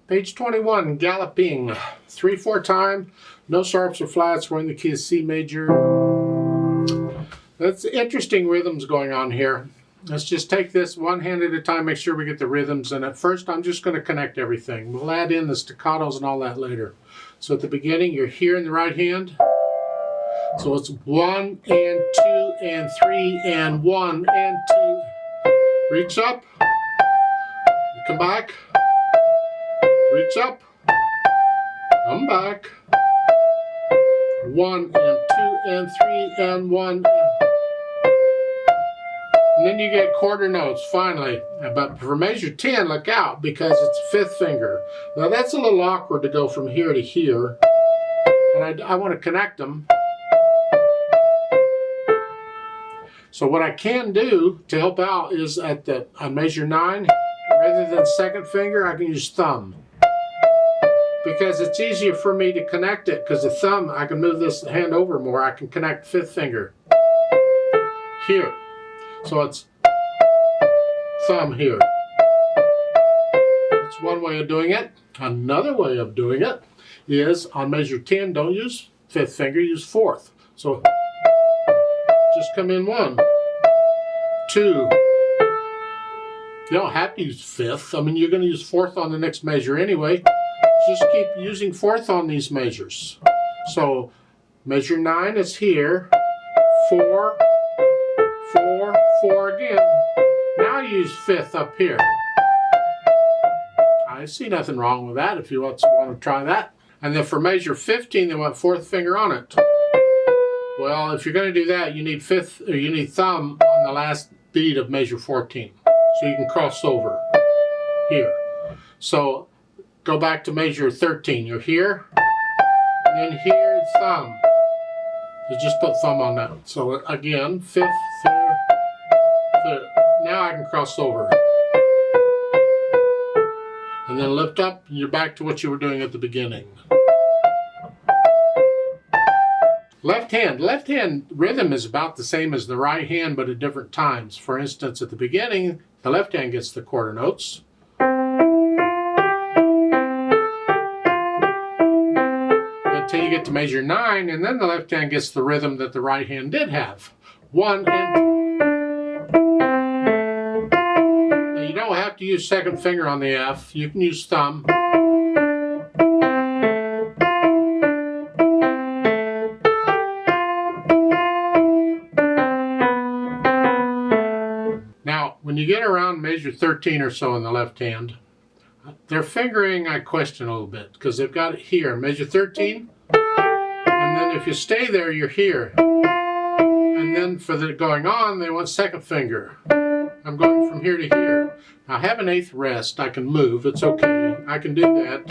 Page 21, Galloping. 3/4 time, no sharps or flats, we're in the key of C major. That's interesting rhythms going on here. Let's just take this one hand at a time, make sure we get the rhythms. And at first, I'm just going to connect everything. We'll add in the staccatos and all that later. So at the beginning, you're here in the right hand. So it's 1 and 2 and 3 and 1 and 2. Reach up. You come back. Reach up. Come back. 1 and 2 and 3 and 1. And then you get quarter notes, finally. But for measure 10, look out, because it's fifth finger. Now that's a little awkward to go from here to here. And I want to connect them. So what I can do to help out is on measure 9, rather than second finger, I can use thumb. Because it's easier for me to connect it, because the thumb, I can move this hand over more. I can connect fifth finger here. So it's thumb here. That's one way of doing it. Another way of doing it is on measure 10, don't use fifth finger, use fourth. So just come in 1, 2. You don't have to use fifth. I mean, you're going to use fourth on the next measure anyway. Just keep using fourth on these measures. So measure 9 is here. 4, 4, 4 again. Now use fifth up here. I see nothing wrong with that if you want to try that. And then for measure 15, they want fourth finger on it. Well, if you're going to do that, you need thumb on the last beat of measure 14. So you can cross over here. So go back to measure 13. You're here, and then here, thumb. So just put thumb on that. So again, fifth, third, third. Now I can cross over. And then lift up, and you're back to what you were doing at the beginning. Left hand rhythm is about the same as the right hand, but at different times. For instance, at the beginning, the left hand gets the quarter notes. Until you get to measure 9, and then the left hand gets the rhythm that the right hand did have. 1 and 2. Now you don't have to use second finger on the F. You can use thumb. Now, when you get around measure 13 or so in the left hand, their fingering I question a little bit, because they've got it here, measure 13, and then if you stay there, you're here. And then for the going on, they want second finger. I'm going from here to here. I have an 8th rest. I can move. It's okay. I can do that.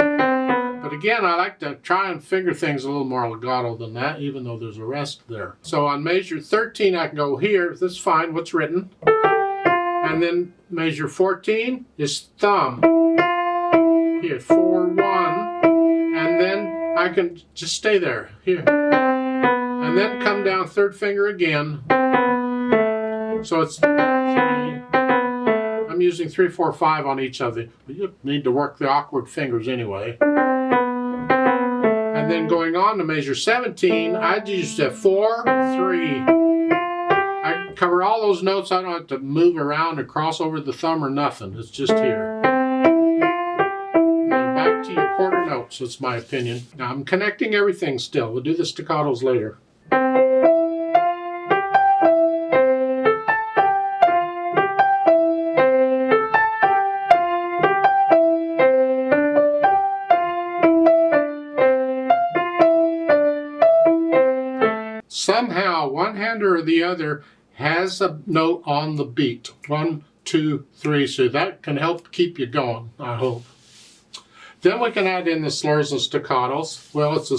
But again, I like to try and finger things a little more legato than that, even though there's a rest there. So on measure 13, I can go here. That's fine. What's written? And then measure 14 is thumb. Here, 4, 1. And then I can just stay there. Here. And then come down third finger again. So it's 3. I'm using 3, 4, 5 on each of the. You need to work the awkward fingers anyway. And then going on to measure 17, I used a 4, 3. I cover all those notes. I don't have to move around or cross over the thumb or nothing. It's just here. And then back to your quarter notes. That's my opinion. Now I'm connecting everything still. We'll do the staccatos later. Somehow, one hand or the other has a note on the beat. 1, 2, 3. So that can help keep you going, I hope. Then we can add in the slurs and staccatos. Well, it's a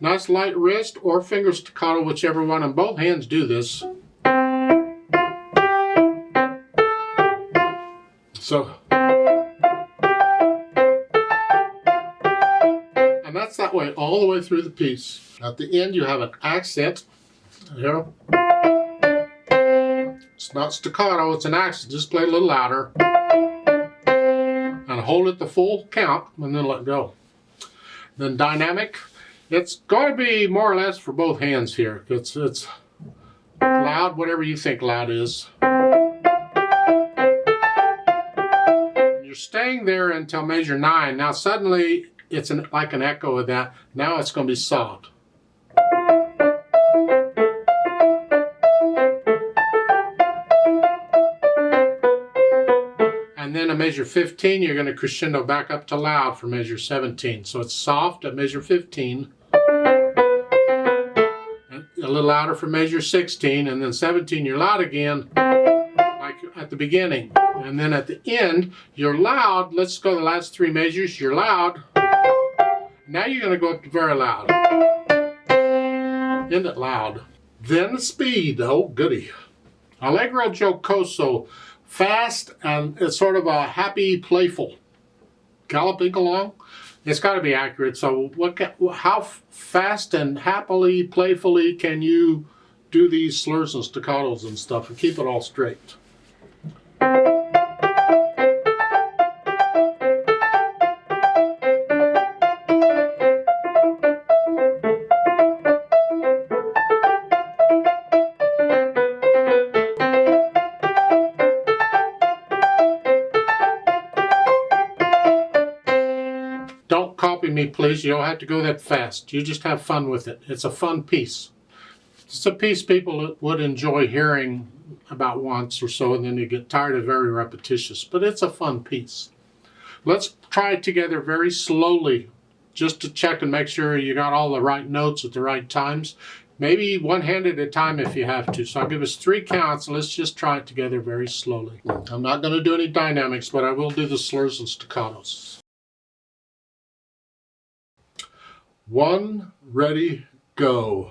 nice light wrist or finger staccato, whichever one, and both hands do this. So, and that's that way all the way through the piece. At the end, you have an accent. Here. It's not staccato, it's an accent. Just play a little louder. And hold it the full count and then let go. Then dynamic, it's going to be more or less for both hands here. It's loud, whatever you think loud is. You're staying there until measure 9. Now suddenly it's like an echo of that. Now it's going to be soft. And then at measure 15, you're going to crescendo back up to loud for measure 17. So it's soft at measure 15, and a little louder for measure 16, and then 17 you're loud again, like at the beginning. And then at the end, you're loud. Let's go the last 3 measures. You're loud. Now you're going to go up to very loud. End it loud. Then the speed. Oh, goody. Allegro giocoso. Fast, and it's sort of a happy, playful. Galloping along. It's got to be accurate. So how fast and happily, playfully can you do these slurs and staccatos and stuff and keep it all straight? Don't copy me, please. You don't have to go that fast. You just have fun with it. It's a fun piece. It's a piece people would enjoy hearing about once or so, and then you get tired of very repetitious. But it's a fun piece. Let's try it together very slowly, just to check and make sure you got all the right notes at the right times. Maybe one hand at a time if you have to. So I'll give us 3 counts, and let's just try it together very slowly. I'm not going to do any dynamics, but I will do the slurs and staccatos. 1, ready, go.